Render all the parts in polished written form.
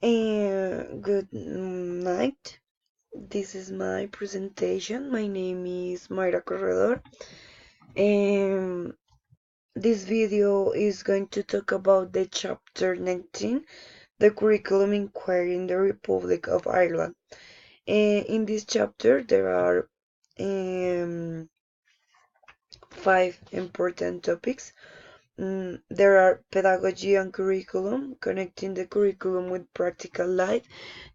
Good night. This is my presentation. My name is Mayra Corredor. Um, this video is going to talk about the chapter 19, the curriculum inquiry in the Republic of Ireland. In this chapter, there are five important topics. There are pedagogy and curriculum, connecting the curriculum with practical life,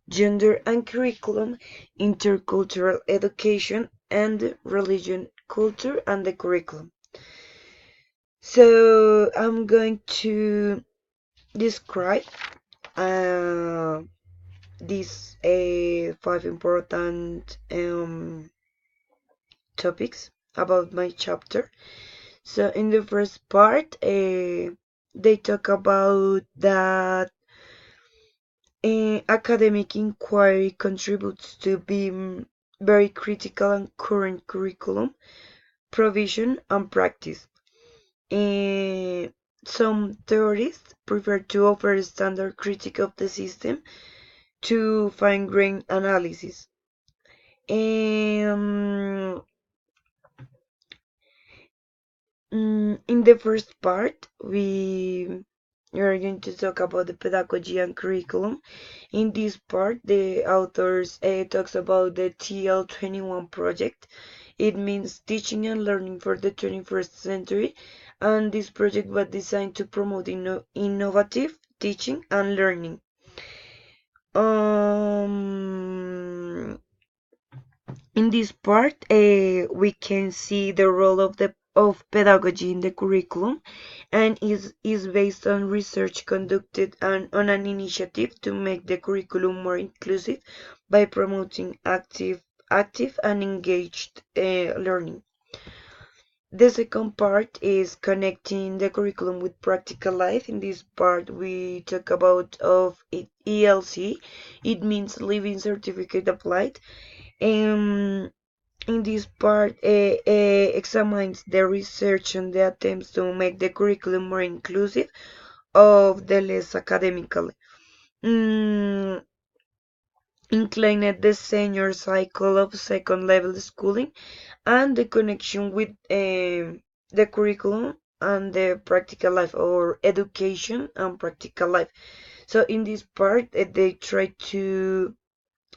gender and curriculum, intercultural education, and religion, culture, and the curriculum. So I'm going to describe uh, these five important topics about my chapter. So in the first part, they talk about that academic inquiry contributes to be very critical and current curriculum provision and practice. Eh, some theorists prefer to offer a standard critique of the system to fine-grained analysis. Um, in the first part, we are going to talk about the pedagogy and curriculum. In this part, the authors talks about the TL21 project. It means teaching and learning for the 21st century, and this project was designed to promote innovative teaching and learning. In this part, we can see the role of pedagogy in the curriculum, and is based on research conducted and on an initiative to make the curriculum more inclusive by promoting active and engaged learning. The second part is connecting the curriculum with practical life. In this part, we talk about of ELC. It means Living Certificate Applied. Um, in this part, examines the research and the attempts to make the curriculum more inclusive of the less academically inclined the senior cycle of second level schooling and the connection with the curriculum and the practical life, or education and practical life. So in this part, they try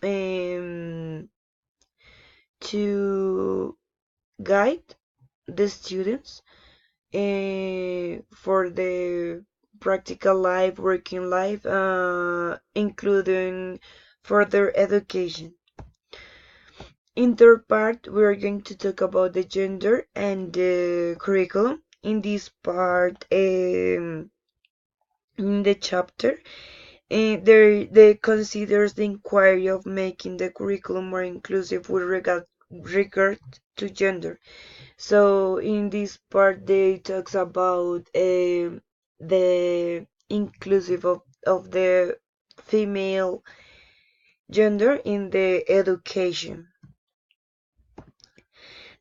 um, to guide the students for the practical life, working life, including further education. In third part, we are going to talk about the gender and the curriculum. In this part, in the chapter, they considers the inquiry of making the curriculum more inclusive with regard to gender. So in this part, they talks about the inclusive of the female gender in the education.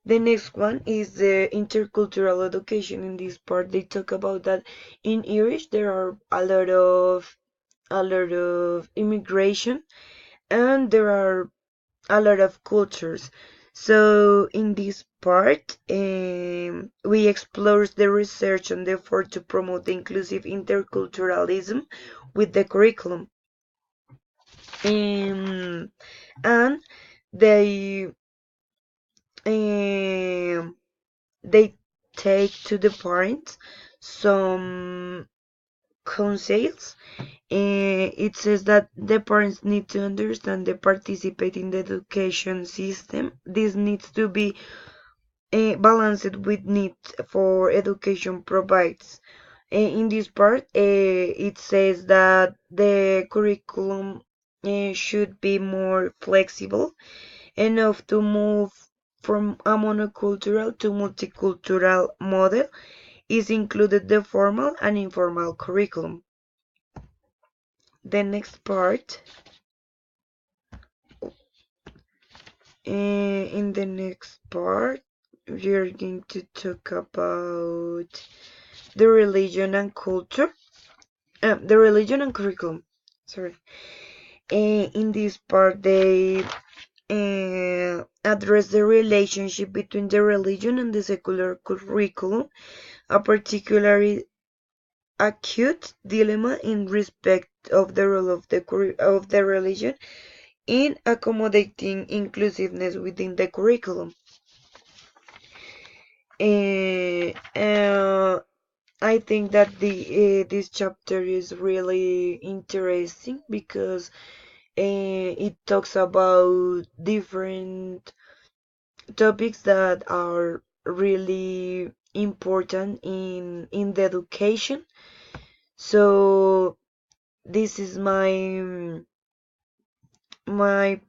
The next one is the intercultural education. In this part, they talk about that in Irish there are a lot of immigration, and there are a lot of cultures. So in this part, we explore the research and the effort to promote the inclusive interculturalism with the curriculum. And they um, they take to the parents some counsels. It says that the parents need to understand they participate in the education system. This needs to be balanced with needs for education provides. In this part, it says that the curriculum should be more flexible enough to move from a monocultural to multicultural model. Is included the formal and informal curriculum. The next part, in the next part, we are going to talk about the religion and culture, the religion and curriculum. sorry. In this part, they address the relationship between the religion and the secular curriculum, a particularly acute dilemma in respect of the role of the religion in accommodating inclusiveness within the curriculum. I think that this chapter is really interesting because it talks about different topics that are really important in the education. So this is my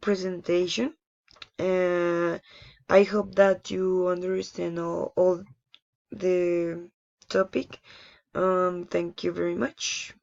presentation. Uh, I hope that you understand all the topic. Thank you very much.